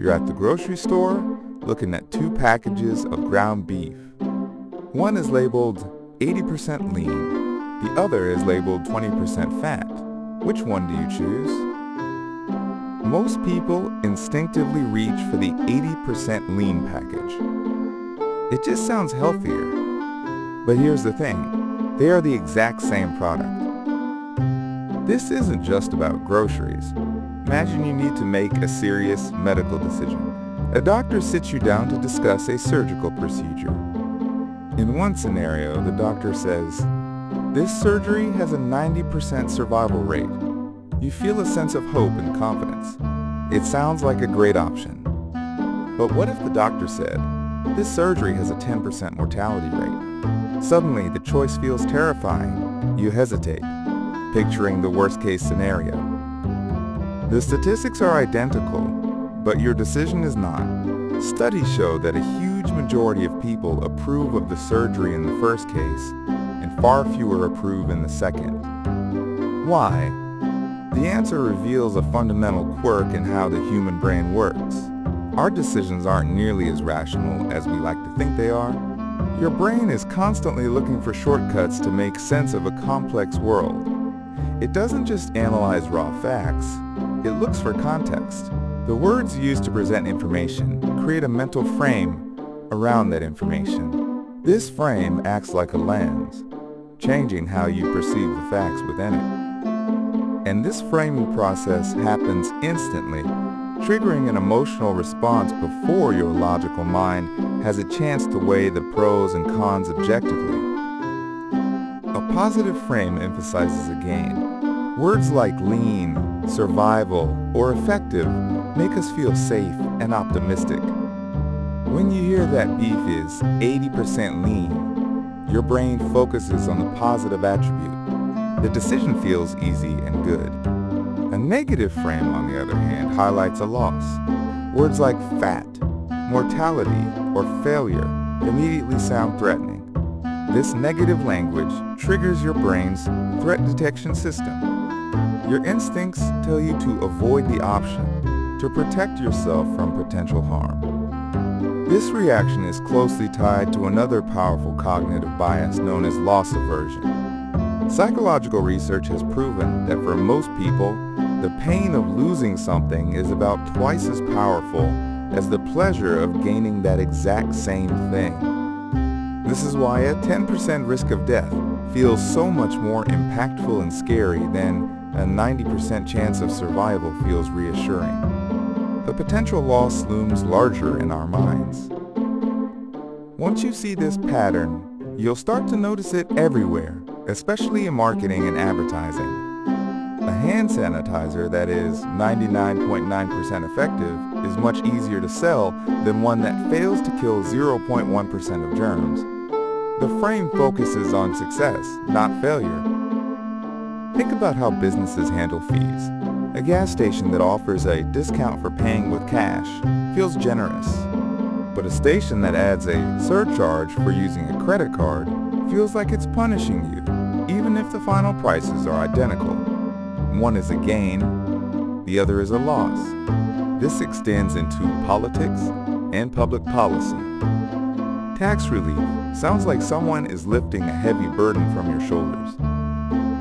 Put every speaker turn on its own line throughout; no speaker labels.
You're at the grocery store looking at two packages of ground beef. One is labeled 80% lean. The other is labeled 20% fat. Which one do you choose? Most people instinctively reach for the 80% lean package. It just sounds healthier. But here's the thing, they are the exact same product. This isn't just about groceries. Imagine you need to make a serious medical decision. A doctor sits you down to discuss a surgical procedure. In one scenario, the doctor says, "This surgery has a 90% survival rate." You feel a sense of hope and confidence. It sounds like a great option. But what if the doctor said, "This surgery has a 10% mortality rate"? Suddenly, the choice feels terrifying. You hesitate, picturing the worst-case scenario. The statistics are identical, but your decision is not. Studies show that a huge majority of people approve of the surgery in the first case, and far fewer approve in the second. Why? The answer reveals a fundamental quirk in how the human brain works. Our decisions aren't nearly as rational as we like to think they are. Your brain is constantly looking for shortcuts to make sense of a complex world. It doesn't just analyze raw facts, it looks for context. The words used to present information create a mental frame around that information. This frame acts like a lens, changing how you perceive the facts within it. And this framing process happens instantly, triggering an emotional response before your logical mind has a chance to weigh the pros and cons objectively. A positive frame emphasizes a gain. Words like lean, survival, or effective make us feel safe and optimistic. When you hear that beef is 80% lean, your brain focuses on the positive attribute. The decision feels easy and good. A negative frame, on the other hand, highlights a loss. Words like fat, mortality, or failure immediately sound threatening. This negative language triggers your brain's threat detection system. Your instincts tell you to avoid the option, to protect yourself from potential harm. This reaction is closely tied to another powerful cognitive bias known as loss aversion. Psychological research has proven that for most people, the pain of losing something is about twice as powerful as the pleasure of gaining that exact same thing. This is why a 10% risk of death feels so much more impactful and scary than a 90% chance of survival feels reassuring. The potential loss looms larger in our minds. Once you see this pattern, you'll start to notice it everywhere, especially in marketing and advertising. A hand sanitizer that is 99.9% effective is much easier to sell than one that fails to kill 0.1% of germs. The frame focuses on success, not failure. Think about how businesses handle fees. A gas station that offers a discount for paying with cash feels generous. But a station that adds a surcharge for using a credit card feels like it's punishing you, even if the final prices are identical. One is a gain, the other is a loss. This extends into politics and public policy. Tax relief sounds like someone is lifting a heavy burden from your shoulders.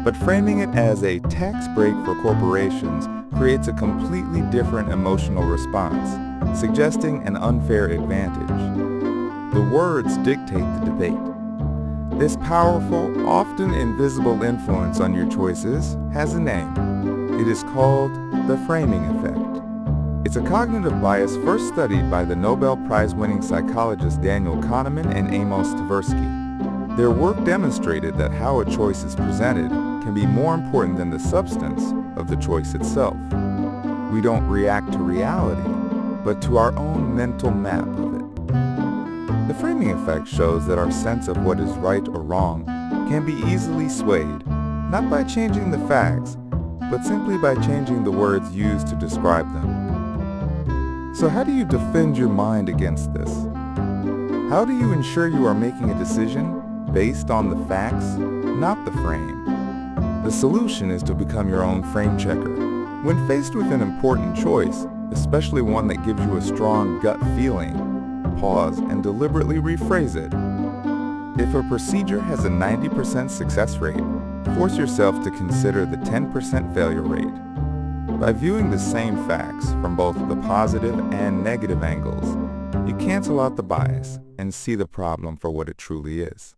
But framing it as a tax break for corporations creates a completely different emotional response, suggesting an unfair advantage. The words dictate the debate. This powerful, often invisible influence on your choices has a name. It is called the framing effect. It's a cognitive bias first studied by the Nobel Prize winning psychologists Daniel Kahneman and Amos Tversky. Their work demonstrated that how a choice is presented can be more important than the substance of the choice itself. We don't react to reality, but to our own mental map of it. The framing effect shows that our sense of what is right or wrong can be easily swayed, not by changing the facts, but simply by changing the words used to describe them. So how do you defend your mind against this? How do you ensure you are making a decision based on the facts, not the frame? The solution is to become your own frame checker. When faced with an important choice, especially one that gives you a strong gut feeling. Pause and deliberately rephrase it. If a procedure has a 90% success rate, force yourself to consider the 10% failure rate. By viewing the same facts from both the positive and negative angles, you cancel out the bias and see the problem for what it truly is.